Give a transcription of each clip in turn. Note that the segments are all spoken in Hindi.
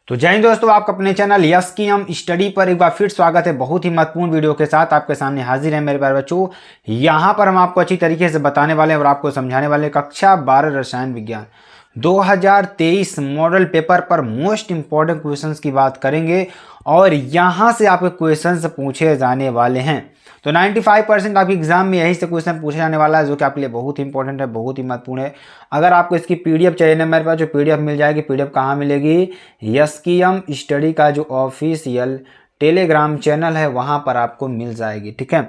तो जय हिंद दोस्तों, आपका अपने चैनल यस की हम स्टडी पर एक बार फिर स्वागत है। बहुत ही महत्वपूर्ण वीडियो के साथ आपके सामने हाजिर है मेरे प्यारे बच्चों। यहाँ पर हम आपको अच्छी तरीके से बताने वाले हैं और आपको समझाने वाले कक्षा 12 रसायन विज्ञान 2023 मॉडल पेपर पर मोस्ट इंपॉर्टेंट क्वेश्चंस की बात करेंगे और यहाँ से आपके क्वेश्चंस पूछे जाने वाले हैं। तो 95% आपके एग्जाम में यही से क्वेश्चन पूछा जाने वाला है, जो कि आपके लिए बहुत ही इंपॉर्टेंट है, बहुत ही महत्वपूर्ण है। अगर आपको इसकी पीडीएफ चाहिए ना, मेरे पास जो पीडीएफ मिल जाएगी। पीडीएफ कहाँ मिलेगी? यस की हम स्टडी का जो ऑफिशियल टेलीग्राम चैनल है वहाँ पर आपको मिल जाएगी। ठीक है,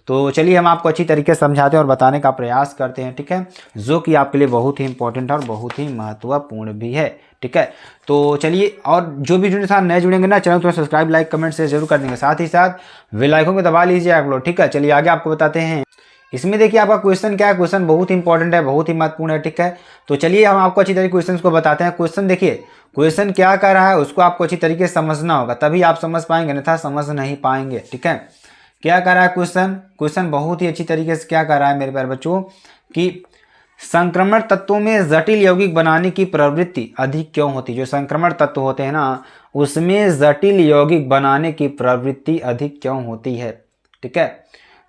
तो चलिए हम आपको अच्छी तरीके से समझाते हैं और बताने का प्रयास करते हैं। ठीक है, जो कि आपके लिए बहुत ही इंपॉर्टेंट है और बहुत ही महत्वपूर्ण भी है। ठीक है, तो चलिए, और जो भी जुड़े साथ नए जुड़ेंगे ना, चैनल को सब्सक्राइब लाइक कमेंट से जरूर कर देंगे, साथ ही साथ बेल आइकन को दबा लीजिए आप लोग। ठीक है, चलिए आगे आपको बताते हैं। इसमें देखिए आपका क्वेश्चन क्या है। क्वेश्चन बहुत ही इंपॉर्टेंट है, बहुत ही महत्वपूर्ण है। ठीक है, तो चलिए हम आपको अच्छी तरीके क्वेश्चन को बताते हैं। क्वेश्चन देखिए, क्वेश्चन क्या कर रहा है उसको आपको अच्छी तरीके से समझना होगा, तभी आप समझ पाएंगे, अन्यथा समझ नहीं पाएंगे। ठीक है, क्या कर रहा है क्वेश्चन? क्वेश्चन बहुत ही अच्छी तरीके से क्या कर रहा है मेरे प्यारे बच्चों कि संक्रमण तत्वों में जटिल यौगिक बनाने की प्रवृत्ति अधिक क्यों होती है। जो संक्रमण तत्व होते हैं ना, उसमें जटिल यौगिक बनाने की प्रवृत्ति अधिक क्यों होती है। ठीक है,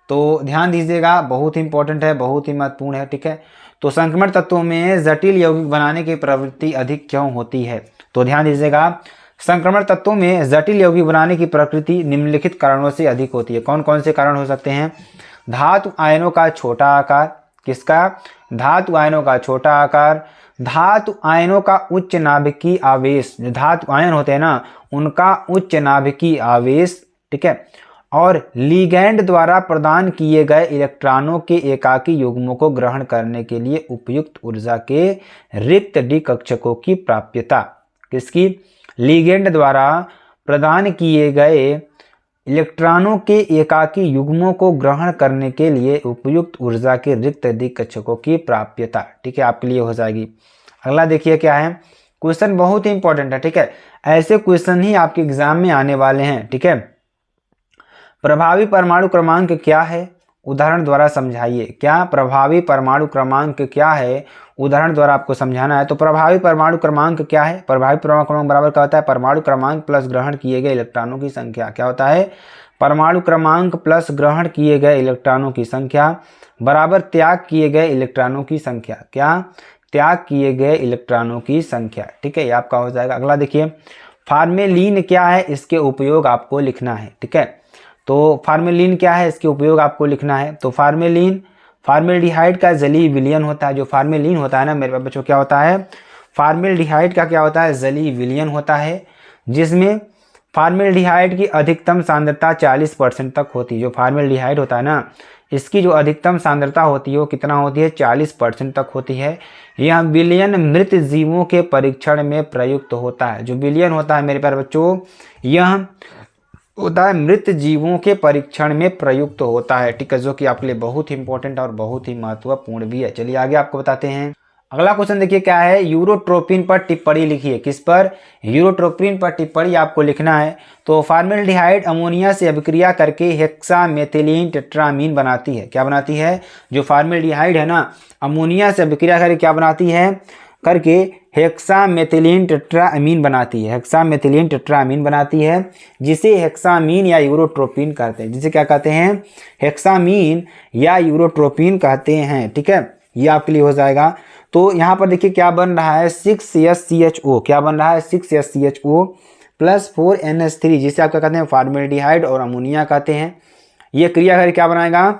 तो ध्यान दीजिएगा, बहुत इंपॉर्टेंट है, बहुत ही महत्वपूर्ण है। ठीक है, तो संक्रमण तत्वों में जटिल यौगिक बनाने की प्रवृत्ति अधिक क्यों होती है। तो ध्यान दीजिएगा, संक्रमण तत्वों में जटिल यौगिक बनाने की प्रकृति निम्नलिखित कारणों से अधिक होती है। कौन कौन से कारण हो सकते हैं? धातु आयनों का छोटा आकार। किसका? धातु आयनों का छोटा आकार। धातु आयनों का उच्च नाभिकीय आवेश। जो धातु आयन होते हैं ना, उनका उच्च नाभिकीय आवेश। ठीक है, और लिगैंड द्वारा प्रदान किए गए इलेक्ट्रॉनों के एकाकी युग्मों को ग्रहण करने के लिए उपयुक्त ऊर्जा के रिक्त डी कक्षकों की प्राप्यता। किसकी? लिगैंड द्वारा प्रदान किए गए इलेक्ट्रॉनों के एकाकी युग्मों को ग्रहण करने के लिए उपयुक्त ऊर्जा के रिक्त डी कक्षकों की प्राप्यता। ठीक है, आपके लिए हो जाएगी। अगला देखिए क्या है, क्वेश्चन बहुत ही इंपॉर्टेंट है। ठीक है, ऐसे क्वेश्चन ही आपके एग्जाम में आने वाले हैं। ठीक है, प्रभावी परमाणु क्रमांक क्या है? उदाहरण द्वारा समझाइए। क्या प्रभावी परमाणु क्रमांक क्या है? उदाहरण द्वारा आपको समझाना है। तो प्रभावी परमाणु क्रमांक क्या है? प्रभावी परमाणु क्रमांक बराबर क्या होता है? परमाणु क्रमांक प्लस ग्रहण किए गए इलेक्ट्रॉनों की संख्या। क्या होता है? परमाणु क्रमांक प्लस ग्रहण किए गए इलेक्ट्रॉनों की संख्या बराबर त्याग किए गए इलेक्ट्रॉनों की संख्या। क्या? त्याग किए गए इलेक्ट्रॉनों की संख्या। ठीक है, ये आपका हो जाएगा। अगला देखिए, फार्मेलिन क्या है? इसके उपयोग आपको लिखना है। ठीक है, तो फार्मेलिन क्या है? इसके उपयोग आपको लिखना है। तो फार्मेलिन फार्मेल्डिहाइड का जलीय विलयन होता है। जो फार्मेलिन होता है ना मेरे बच्चों, क्या होता है? फार्मेल्डिहाइड का क्या होता है? जलीय विलयन होता है, जिसमें फार्मेल्डिहाइड की अधिकतम सांद्रता 40% तक होती है। जो फार्मेल्डिहाइड होता है ना, इसकी जो अधिकतम सांद्रता होती है वो कितना होती है? 40% तक होती है। यह विलयन मृत जीवों के परीक्षण में प्रयुक्त होता है। जो विलयन होता है मेरे प्यारे बच्चों, यह होता है मृत जीवों के परीक्षण में प्रयुक्त होता है। ठीक है, जो कि आपके लिए बहुत ही इंपॉर्टेंट और बहुत ही महत्वपूर्ण भी है। चलिए आगे आपको बताते हैं। अगला क्वेश्चन देखिए क्या है, यूरोट्रोपिन पर टिप्पणी लिखिए। किस पर? यूरोट्रोपिन पर टिप्पणी आपको लिखना है। तो फार्मेल्डिहाइड अमोनिया से अभिक्रिया करके हेक्सामेथिलीन टेट्रामीन बनाती है। क्या बनाती है? जो फार्मेल्डिहाइड है ना, अमोनिया से अभिक्रिया करके क्या बनाती है? करके हेक्सामेथिलीन टेट्रामीन बनाती है। हेक्सामेथिलीन टेट्रामीन बनाती है, जिसे हेक्सामीन या यूरोट्रोपिन कहते हैं। जिसे क्या कहते हैं? हेक्सामीन या यूरोट्रोपिन कहते हैं। ठीक है, ये आपके लिए हो जाएगा। तो यहाँ पर देखिए क्या बन रहा है, 6SCHO। क्या बन रहा है? 6SCHO प्लस 4NH3, जिसे आप क्या कहते हैं? फार्मेल्डिहाइड और अमोनिया कहते हैं। ये क्रिया करके क्या बनाएगा?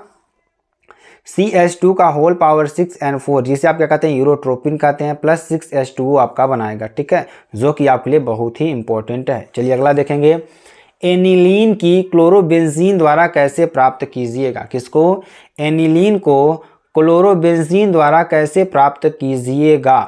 CH2 का होल पावर 6N4, जिसे आप क्या कहते हैं? यूरोट्रोपिन कहते हैं, प्लस 6H2O आपका बनाएगा। ठीक है, जो कि आपके लिए बहुत ही इंपॉर्टेंट है। चलिए अगला देखेंगे, एनिलीन की क्लोरोबेंजीन द्वारा कैसे प्राप्त कीजिएगा। किसको? एनिलीन को क्लोरोबेंजीन द्वारा कैसे प्राप्त कीजिएगा।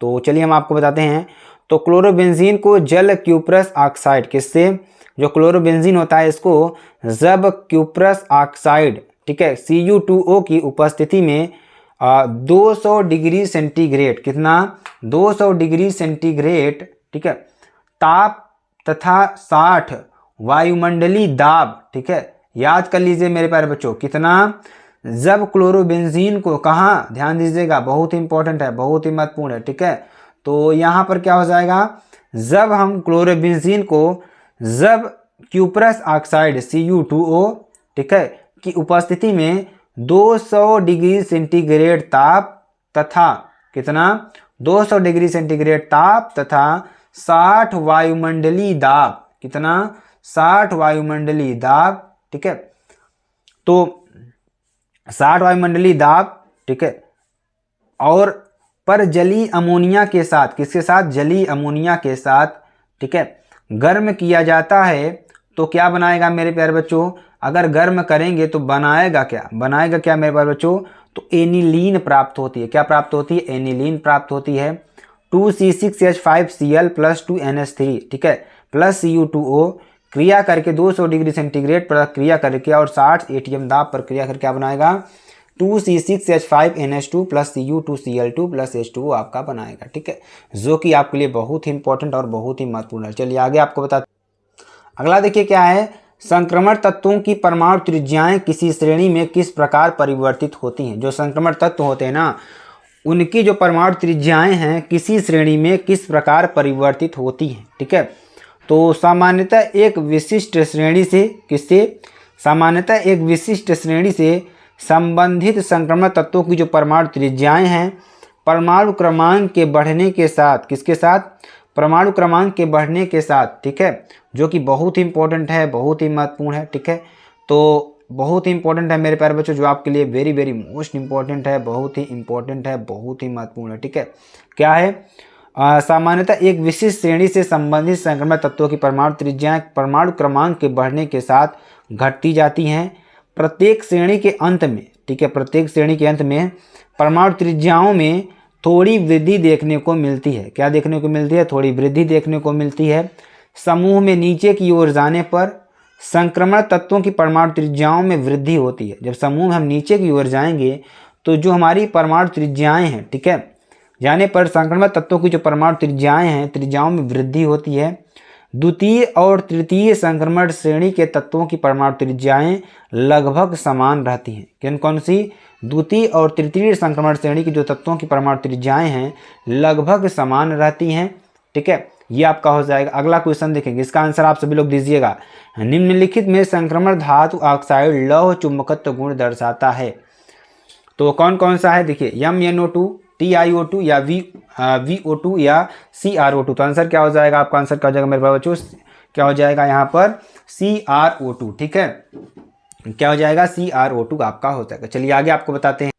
तो चलिए हम आपको बताते हैं। तो क्लोरोबेंजीन को जल क्यूप्रस ऑक्साइड, किससे? जो क्लोरोबेंजीन होता है इसको जब क्यूप्रस ऑक्साइड, ठीक है, Cu2O की उपस्थिति में 200 डिग्री सेंटीग्रेड, कितना? 200 डिग्री सेंटीग्रेड, ठीक है, ताप तथा 60 वायुमंडलीय दाब, ठीक है, याद कर लीजिए मेरे प्यारे बच्चों, कितना? जब क्लोरोबेंजीन को कहाँ, ध्यान दीजिएगा, बहुत इंपॉर्टेंट है, बहुत ही महत्वपूर्ण है। ठीक है, तो यहाँ पर क्या हो जाएगा, जब हम क्लोरोबेंजीन को जब क्यूप्रस ऑक्साइड Cu2O, ठीक है, की उपस्थिति में 200 डिग्री सेंटीग्रेड ताप तथा कितना 200 डिग्री सेंटीग्रेड ताप तथा 60 वायुमंडलीय दाब, कितना 60 वायुमंडलीय दाब, ठीक है, तो 60 वायुमंडलीय दाब, ठीक है, और पर जलीय अमोनिया के साथ, किसके साथ, जलीय अमोनिया के साथ, ठीक है, गर्म किया जाता है तो क्या बनाएगा मेरे प्यारे बच्चों, अगर गर्म करेंगे तो बनाएगा क्या, बनाएगा क्या मेरे प्यारे बच्चों, तो एनिलीन प्राप्त होती है। क्या प्राप्त होती है, एनिलीन प्राप्त होती है। 2C6H5Cl प्लस 2NH3, ठीक है, प्लस Cu2O क्रिया करके 200 डिग्री सेंटीग्रेड पर क्रिया करके और 60 ATM दाब पर क्रिया करके क्या बनाएगा, 2C6H5NH2 plus Cu2Cl2 plus H2O आपका बनाएगा, ठीक है, जो कि आपके लिए बहुत ही इंपॉर्टेंट और बहुत ही महत्वपूर्ण है। चलिए आगे आपको बताते, अगला देखिए क्या है, संक्रमण तत्वों की परमाणु त्रिज्याएं किसी श्रेणी में किस प्रकार परिवर्तित होती हैं। जो संक्रमण तत्व होते हैं ना, उनकी जो परमाणु त्रिज्याएं हैं किसी श्रेणी में किस प्रकार परिवर्तित होती हैं, ठीक है, तो सामान्यतः एक विशिष्ट श्रेणी से, किससे, सामान्यतः एक विशिष्ट श्रेणी से संबंधित संक्रमण तत्वों की जो परमाणु त्रिज्याएं हैं परमाणु क्रमांक के बढ़ने के साथ, किसके साथ, परमाणु क्रमांक के बढ़ने के साथ, ठीक है, जो कि बहुत ही इंपॉर्टेंट है, बहुत ही महत्वपूर्ण है, ठीक है, तो बहुत ही इंपॉर्टेंट है मेरे प्यारे बच्चों, जो आपके लिए वेरी वेरी मोस्ट इंपॉर्टेंट है, बहुत ही इंपॉर्टेंट है, बहुत ही महत्वपूर्ण है, ठीक है, क्या है, सामान्यतः एक विशिष्ट श्रेणी से संबंधित संक्रमण तत्वों की परमाणु त्रिज्याएं परमाणु क्रमांक के बढ़ने के साथ घटती जाती हैं। प्रत्येक श्रेणी के अंत में, ठीक है, प्रत्येक श्रेणी के अंत में परमाणु त्रिज्याओं में थोड़ी वृद्धि देखने को मिलती है। क्या देखने को मिलती है, थोड़ी वृद्धि देखने को मिलती है। समूह में नीचे की ओर जाने पर संक्रमण तत्वों की परमाणु त्रिज्याओं में वृद्धि होती है। जब समूह में हम नीचे की ओर जाएंगे तो जो हमारी परमाणु त्रिज्याएं हैं, ठीक है, जाने पर संक्रमण तत्वों की जो परमाणु त्रिज्याएं हैं त्रिज्याओं में वृद्धि होती है। द्वितीय और तृतीय संक्रमण श्रेणी के तत्वों की परमाणु त्रिज्याएं लगभग समान रहती हैं। किन कौन सी, द्वितीय और तृतीय संक्रमण श्रेणी की जो तत्वों की परमाणु त्रिज्याएं हैं लगभग समान रहती हैं, ठीक है, ये आपका हो जाएगा। अगला क्वेश्चन देखेंगे, इसका आंसर आप सभी लोग दीजिएगा। निम्नलिखित में संक्रमण धातु ऑक्साइड लौह चुंबकत्व गुण दर्शाता है, तो कौन कौन सा है, देखिए MnO2, TiO2 या VO2 या CrO2। तो आंसर क्या हो जाएगा, आपका आंसर क्या हो जाएगा मेरे बच्चों, क्या हो जाएगा यहाँ पर CrO2, ठीक है, क्या हो जाएगा CrO2 आपका हो जाएगा। चलिए आगे आपको बताते हैं।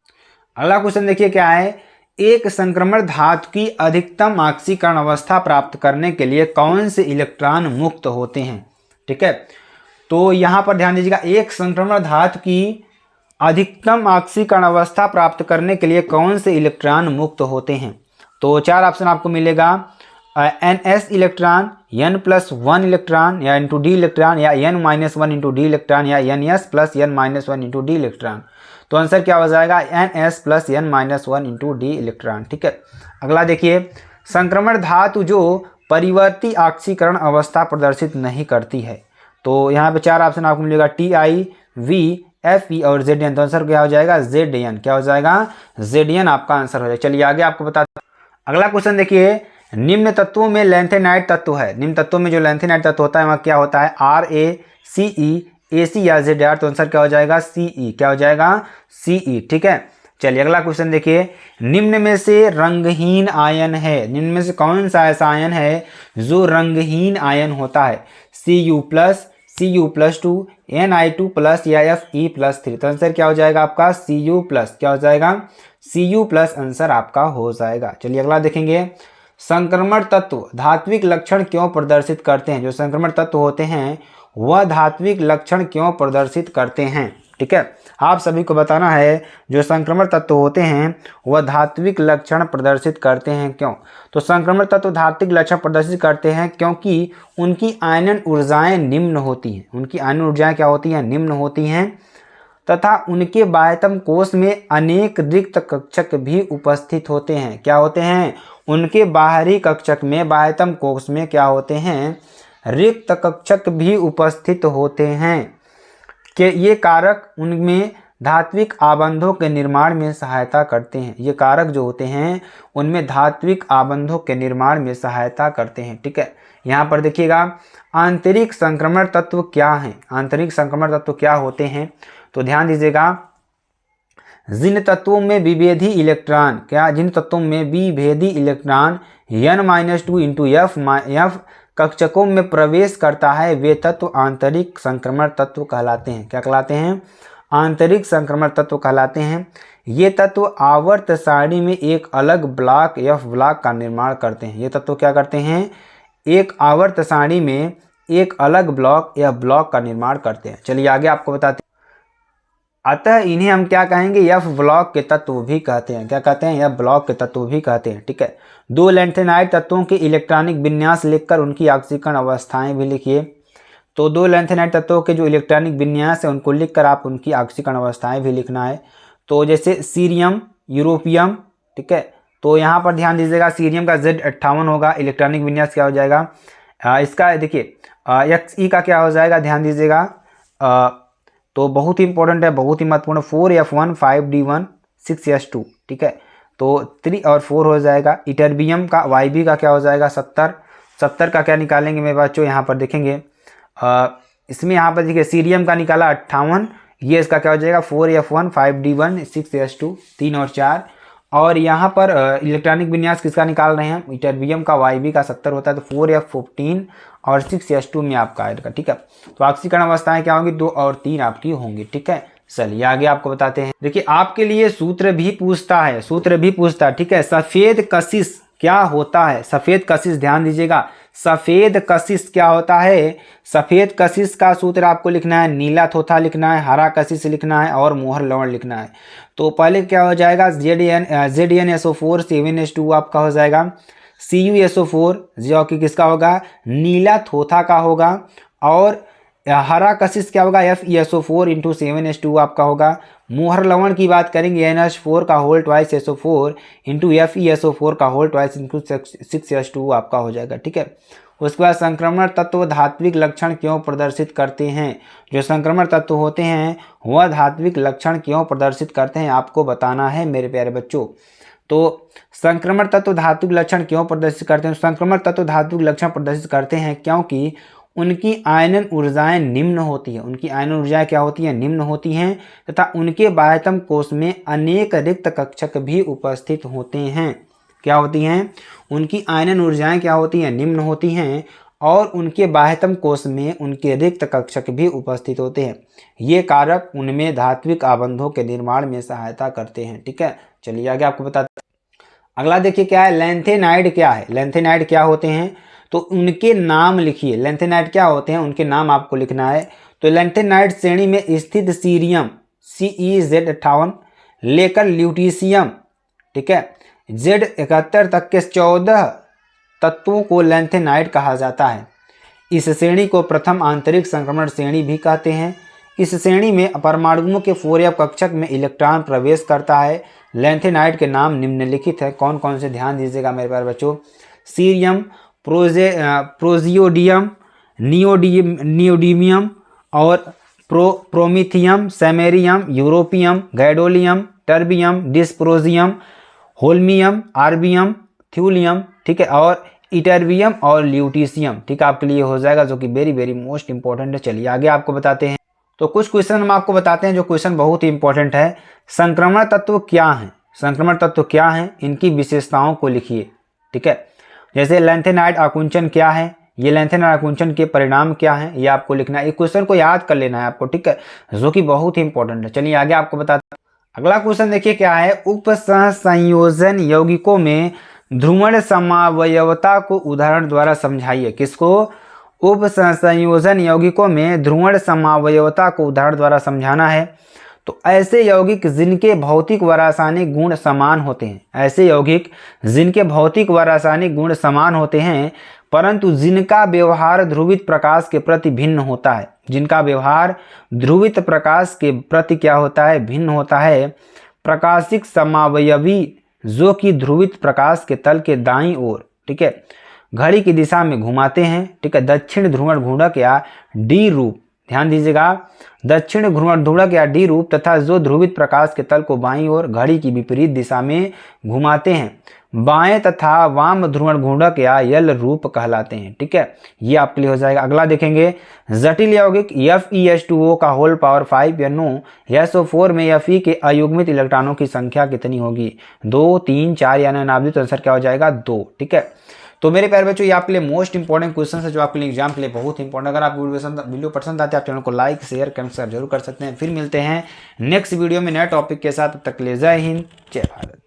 अगला क्वेश्चन देखिए क्या है, एक संक्रमण धातु की अधिकतम ऑक्सीकरण अवस्था प्राप्त करने के लिए कौन से इलेक्ट्रॉन मुक्त होते हैं, ठीक है, तो यहाँ पर ध्यान दीजिएगा, एक संक्रमण धातु की अधिकतम ऑक्सीकरण अवस्था प्राप्त करने के लिए कौन से इलेक्ट्रॉन मुक्त होते हैं। तो चार ऑप्शन आपको मिलेगा, NS इलेक्ट्रॉन, N+1 इलेक्ट्रॉन या × D इलेक्ट्रॉन या N-1 × D इलेक्ट्रॉन या NS + N-1 × D इलेक्ट्रॉन। तो आंसर क्या हो जाएगा, NS + N-1 × D इलेक्ट्रॉन, ठीक है। अगला देखिए, संक्रमण धातु जो परिवर्ती ऑक्सीकरण अवस्था प्रदर्शित नहीं करती है। तो यहाँ पे चार ऑप्शन आपको मिलेगा, TI, V, FE और ZN। तो आंसर क्या हो जाएगा, ZN, क्या हो जाएगा, ZN आपका आंसर हो जाएगा। चलिए आगे आपको बताते हैं। अगला क्वेश्चन देखिए, निम्न तत्वों में लैंथेनाइट तत्व है, निम्न तत्वों में जो लैंथेनाइट तत्व होता है वह क्या होता है, RA, CE, AC या ZR। तो आंसर क्या हो जाएगा, CE, क्या हो जाएगा, CE, ठीक है। चलिए अगला क्वेश्चन देखिए, निम्न में से रंगहीन आयन है, निम्न में से कौन सा ऐसा आयन है जो रंगहीन आयन होता है, Cu+, Cu+2, Ni2+ या Fe+3। तो आंसर क्या हो जाएगा आपका, Cu+, क्या हो जाएगा, Cu+ आंसर आपका हो जाएगा। चलिए अगला देखेंगे, संक्रमण तत्व धात्विक लक्षण क्यों प्रदर्शित करते हैं। जो संक्रमण तत्व होते हैं वह धात्विक लक्षण क्यों प्रदर्शित करते हैं, ठीक है, आप सभी को बताना है। जो संक्रमण तत्व होते हैं वह धात्विक लक्षण प्रदर्शित करते हैं, क्यों। तो संक्रमण तत्व धात्विक लक्षण प्रदर्शित करते हैं क्योंकि उनकी आयनन ऊर्जाएं निम्न होती हैं, उनकी आयनन ऊर्जाएं क्या होती हैं, निम्न होती हैं, तथा उनके बाह्यतम कोश में अनेक रिक्त कक्षक भी उपस्थित होते हैं। क्या होते हैं, उनके बाहरी कक्षक में, बाह्यतम कोश में क्या होते हैं, रिक्त कक्षक भी उपस्थित होते हैं। कि ये कारक उनमें धात्विक आबंधों के निर्माण में सहायता करते हैं। ये कारक जो होते हैं उनमें धात्विक आबंधों के निर्माण में सहायता करते हैं। ठीक है, यहाँ पर देखिएगा आंतरिक संक्रमण तत्व क्या हैं, आंतरिक संक्रमण तत्व क्या होते हैं, तो ध्यान दीजिएगा जिन तत्वों में विभेदी इलेक्ट्रॉन जिन तत्वों में विभेदी इलेक्ट्रॉन n-2 इंटू एफ कक्षकों में प्रवेश करता है वे तत्व आंतरिक संक्रमण तत्व कहलाते हैं। क्या कहलाते हैं? आंतरिक संक्रमण तत्व कहलाते हैं। ये तत्व आवर्त सारणी में एक अलग ब्लॉक एफ ब्लॉक का निर्माण करते हैं। ये तत्व क्या करते हैं? एक आवर्त सारणी में एक अलग ब्लॉक या ब्लॉक का निर्माण करते हैं। चलिए आगे आपको बताते हैं। अतः इन्हें हम क्या कहेंगे? एफ ब्लॉक के तत्व भी कहते हैं। क्या कहते हैं? एफ ब्लॉक के तत्व भी कहते हैं। ठीक है, दो लैंथेनाइड तत्वों के इलेक्ट्रॉनिक विन्यास लिखकर उनकी ऑक्सीकरण अवस्थाएं भी लिखिए। तो दो लैंथेनाइड तत्वों के जो इलेक्ट्रॉनिक विन्यास है उनको लिखकर आप उनकी ऑक्सीकरण अवस्थाएं भी लिखना है। तो जैसे सीरियम, यूरोपियम, ठीक है, तो यहाँ पर ध्यान दीजिएगा सीरियम का Z58 होगा, इलेक्ट्रॉनिक विन्यास क्या हो जाएगा इसका, देखिए XE का क्या हो जाएगा, ध्यान दीजिएगा तो बहुत ही इंपॉर्टेंट है, बहुत ही महत्वपूर्ण, 4F1 5D1 6S2। ठीक है, तो 3 और 4 हो जाएगा। इटर्बियम का YB का क्या हो जाएगा 70 का क्या निकालेंगे मेरे बच्चों, यहाँ पर देखेंगे इसमें यहाँ पर देखिए सीरियम का निकाला 58, ये इसका क्या हो जाएगा 4F1 5D1 6S2 3 और 4। और यहाँ पर इलेक्ट्रॉनिक विन्यास किसका निकाल रहे हैं? इटर्बियम का YB का 70 होता है, तो 4F15 और 6S2 में आपका आएगा। ठीक है, तो ऑक्सीकरण अवस्थाएं क्या होंगी? 2 और 3 आपकी होंगी। ठीक है, चलिए आगे आपको बताते हैं। देखिए आपके लिए सूत्र भी पूछता है, ठीक है, सफेद कशिश क्या होता है? सफेद कशिश, ध्यान दीजिएगा सफेद कशिश क्या होता है? सफेद कशिश का सूत्र आपको लिखना है, नीला थोथा लिखना है, हरा कशिश लिखना है और मोहर लवण लिखना है। तो पहले क्या हो जाएगा ZnSO4 7H2 आपका हो जाएगा, CuSO4 जो कि किसका होगा? नीला थोथा का होगा, और हरा कशिश क्या होगा? FeSO4 इंटू 7H2 आपका होगा। मोहर लवण की बात करेंगे NH4 का whole twice SO4 into FeSO4 का होल ट्वाइस इंटू 6S2 आपका हो जाएगा। ठीक है, उसके बाद संक्रमण तत्व धात्विक लक्षण क्यों प्रदर्शित करते हैं? जो संक्रमण तत्व होते हैं वह धात्विक लक्षण क्यों प्रदर्शित करते हैं आपको बताना है मेरे प्यारे बच्चों। तो संक्रमण तत्व धात्विक लक्षण क्यों प्रदर्शित करते हैं? संक्रमण तत्व धात्विक लक्षण प्रदर्शित करते हैं क्योंकि उनकी आयनन ऊर्जाएं निम्न होती है। उनकी आयनन ऊर्जाएं क्या होती हैं? निम्न होती हैं, तथा उनके बाह्यतम कोश में अनेक रिक्त कक्षक भी उपस्थित होते हैं। क्या होती हैं? उनकी आयनन ऊर्जाएं क्या होती हैं? निम्न होती हैं, और उनके बाह्यतम कोश में उनके रिक्त कक्षक भी उपस्थित होते हैं। ये कारक उनमें धात्विक आबंधों के निर्माण में सहायता करते हैं। ठीक है, चलिए आगे आपको बताते हैं। अगला देखिए क्या है, लैंथेनाइड क्या है? लैंथेनाइड क्या होते हैं तो उनके नाम लिखिए। लैंथेनाइड क्या होते हैं उनके नाम आपको लिखना है। तो लैंथेनाइड श्रेणी में स्थित सीरियम CeZ58 लेकर ल्यूटीशियम, ठीक है, Z71 तक के 14 तत्वों को लैंथेनाइड कहा जाता है। इस श्रेणी को प्रथम आंतरिक संक्रमण श्रेणी भी कहते हैं। इस श्रेणी में परमाणुओं के 4F कक्षक में इलेक्ट्रॉन प्रवेश करता है। लैंथेनाइड के नाम निम्नलिखित है, कौन कौन से ध्यान दीजिएगा मेरे प्यारे बच्चों। सीरियम, प्रोजियोडियम, नियोडीमियम और promethium, samarium, europium, gadolinium, terbium, dysprosium, holmium, erbium, thulium, ठीक है, और इटर्बियम और ल्यूटीशियम। ठीक है, आपके लिए हो जाएगा, जो कि वेरी वेरी मोस्ट इंपॉर्टेंट है। चलिए आगे आपको बताते हैं। तो कुछ क्वेश्चन हम आपको बताते हैं जो क्वेश्चन बहुत ही इंपॉर्टेंट है। संक्रमण तत्व क्या है? संक्रमण तत्व क्या है, इनकी विशेषताओं को लिखिए। ठीक है, जैसे लैंथेनाइड आकुंचन क्या है, ये लैंथेनाइड आकुंचन के परिणाम क्या है, ये आपको लिखना है। एक क्वेश्चन को याद कर लेना है आपको, ठीक है, जो कि बहुत ही इंपॉर्टेंट है। चलिए आगे आपको बताते हैं। अगला क्वेश्चन देखिए क्या है, उपसहसंयोजन यौगिकों में ध्रुवण समावयवता को उदाहरण द्वारा समझाइए। किसको? उपसहसंयोजन यौगिकों में ध्रुवण समावयवता को उदाहरण द्वारा समझाना है। तो ऐसे यौगिक जिनके भौतिक व रासायनिक गुण समान होते हैं, ऐसे यौगिक जिनके भौतिक व रासायनिक गुण समान होते हैं परंतु जिनका व्यवहार ध्रुवित प्रकाश के प्रति भिन्न होता है। जिनका व्यवहार ध्रुवित प्रकाश के प्रति क्या होता है? भिन्न होता है। प्रकाशिक समावयवी जो कि ध्रुवित प्रकाश के तल के दाईं ओर, ठीक है, घड़ी की दिशा में घुमाते हैं। ठीक है, दक्षिण ध्रुवण घूर्णक या डी रूप, ध्यान दीजिएगा, दक्षिण ध्रुवक या डी रूप तथा जो ध्रुवित प्रकाश के तल को बाईं ओर घड़ी की विपरीत दिशा में घुमाते हैं, बाएं तथा वाम ध्रुवण घूर्णक या यल रूप कहलाते हैं। ठीक है, ये आपके लिए हो जाएगा। अगला देखेंगे, जटिल यौगिक FeH2O का होल पावर 5 या 9 SO4 में Fe के अयुग्मित इलेक्ट्रॉनों की संख्या कितनी होगी? 2, 3, 4 या नाभिक? तो आंसर क्या हो जाएगा? 2। ठीक है, तो मेरे प्यारे बच्चों, ये आपके लिए मोस्ट इंपॉर्टेंट क्वेश्चन है जो आपके लिए एग्जाम के लिए बहुत इंपॉर्टेंट। अगर आपको वीडियो पसंद आते हैं, आप चैनल को लाइक शेयर कमेंट जरूर कर सकते हैं। फिर मिलते हैं नेक्स्ट वीडियो में नए टॉपिक के साथ। तब तक के लिए जय हिंद, जय भारत।